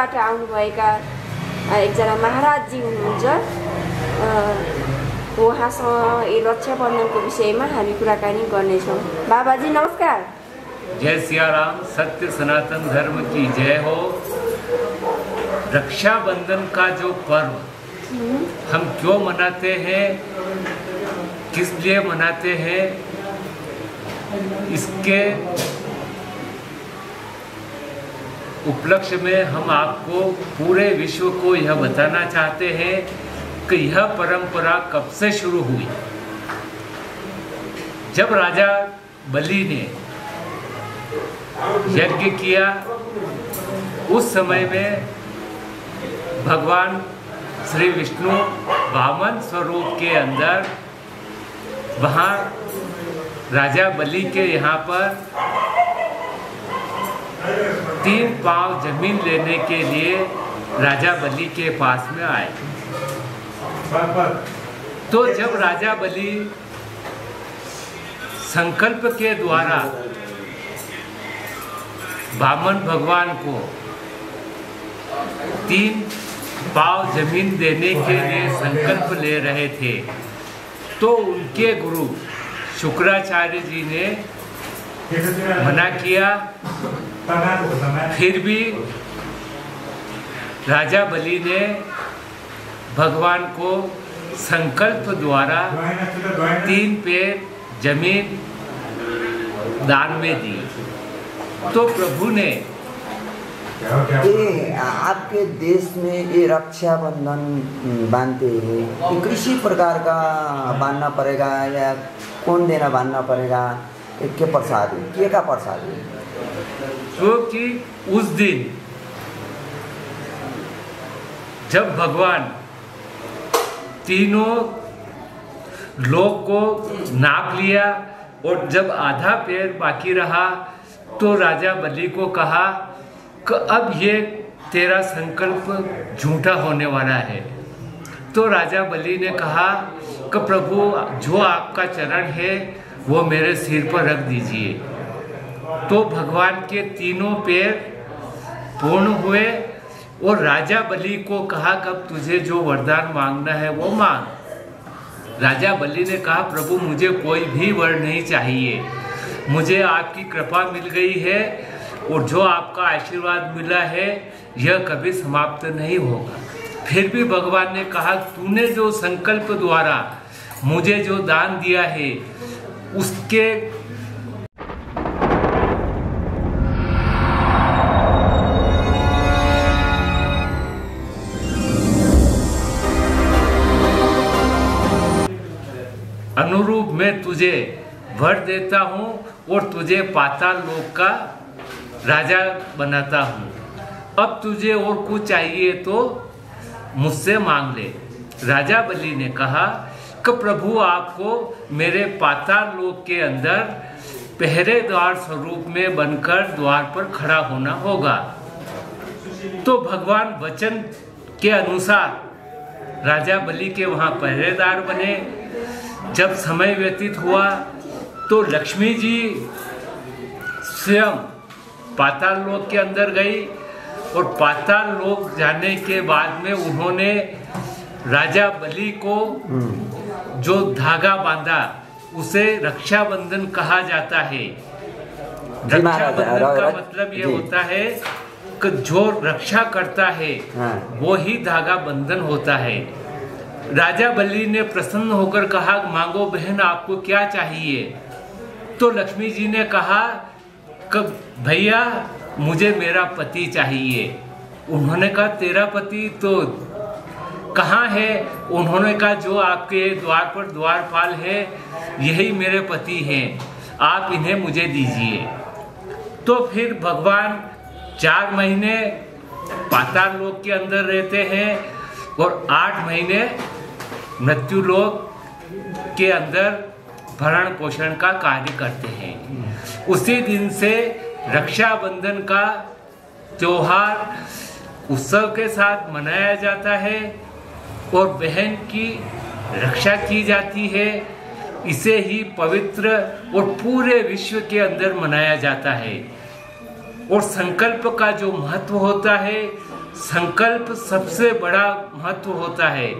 विदेशबाट आउनुभएका एकजना महाराजजी हुनुहुन्छ। उहाँसँग यो रक्षाबन्धनको विषयमा हामी कुराकानी गर्नेछौँ। बाबाजी नमस्कार। जय सिया राम। सत्य सनातन धर्म की जय हो। रक्षाबंधन का जो पर्व हम क्यों मनाते हैं, किस लिए मनाते हैं, इसके उपलक्ष्य में हम आपको पूरे विश्व को यह बताना चाहते हैं कि यह परंपरा कब से शुरू हुई। जब राजा बलि ने यज्ञ किया उस समय में भगवान श्री विष्णु वामन स्वरूप के अंदर वहाँ राजा बलि के यहाँ पर 3 पांव जमीन लेने के लिए राजा बलि के पास में आए। तो जब राजा बलि संकल्प के द्वारा वामन भगवान को 3 पांव जमीन देने के लिए संकल्प ले रहे थे, तो उनके गुरु शुक्राचार्य जी ने मना किया। फिर भी राजा बलि ने भगवान को संकल्प द्वारा 3 पेड़ जमीन दान में दी। तो प्रभु ने आपके देश में ये रक्षाबंधन बांधते हैं, किसी प्रकार का बांधना पड़ेगा या कौन देना बांधना पड़ेगा, क्या प्रसाद है, क्या का प्रसाद है? क्योंकि उस दिन जब भगवान तीनों लोग को नाप लिया और जब आधा पैर बाकी रहा तो राजा बलि को कहा कि अब ये तेरा संकल्प झूठा होने वाला है। तो राजा बलि ने कहा कि प्रभु जो आपका चरण है वो मेरे सिर पर रख दीजिए। तो भगवान के तीनों पैर पूर्ण हुए और राजा बलि को कहा कि अब तुझे जो वरदान मांगना है वो मांग। राजा बलि ने कहा प्रभु मुझे कोई भी वर नहीं चाहिए, मुझे आपकी कृपा मिल गई है और जो आपका आशीर्वाद मिला है यह कभी समाप्त नहीं होगा। फिर भी भगवान ने कहा तूने जो संकल्प द्वारा मुझे जो दान दिया है उसके अनुरूप मैं तुझे वर देता हूँ और तुझे पाताल लोक का राजा बनाता हूँ। अब तुझे और कुछ चाहिए तो मुझसे मांग ले। राजा बलि ने कहा कि प्रभु आपको मेरे पाताल लोक के अंदर पहरेदार स्वरूप में बनकर द्वार पर खड़ा होना होगा। तो भगवान वचन के अनुसार राजा बलि के वहाँ पहरेदार बने। जब समय व्यतीत हुआ तो लक्ष्मी जी स्वयं पाताल लोक के अंदर गई और पाताल लोक जाने के बाद में उन्होंने राजा बलि को जो धागा बांधा उसे रक्षाबंधन कहा जाता है। रक्षाबंधन का मतलब ये होता है कि जो रक्षा करता है वो ही धागा बंधन होता है। राजा बलि ने प्रसन्न होकर कहा मांगो बहन आपको क्या चाहिए। तो लक्ष्मी जी ने कहा कि भैया मुझे मेरा पति चाहिए। उन्होंने कहा तेरा पति तो कहाँ है? उन्होंने कहा जो आपके द्वार पर द्वारपाल है यही मेरे पति हैं, आप इन्हें मुझे दीजिए। तो फिर भगवान 4 महीने पाताल लोक के अंदर रहते हैं और 8 महीने मृत्यु लोक के अंदर भरण पोषण का कार्य करते हैं। उसी दिन से रक्षाबंधन का त्योहार उत्सव के साथ मनाया जाता है और बहन की रक्षा की जाती है। इसे ही पवित्र और पूरे विश्व के अंदर मनाया जाता है। और संकल्प का जो महत्व होता है संकल्प सबसे बड़ा महत्व होता है,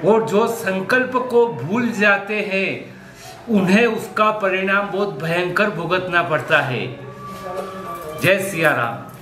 और जो संकल्प को भूल जाते हैं उन्हें उसका परिणाम बहुत भयंकर भुगतना पड़ता है। जय सिया राम।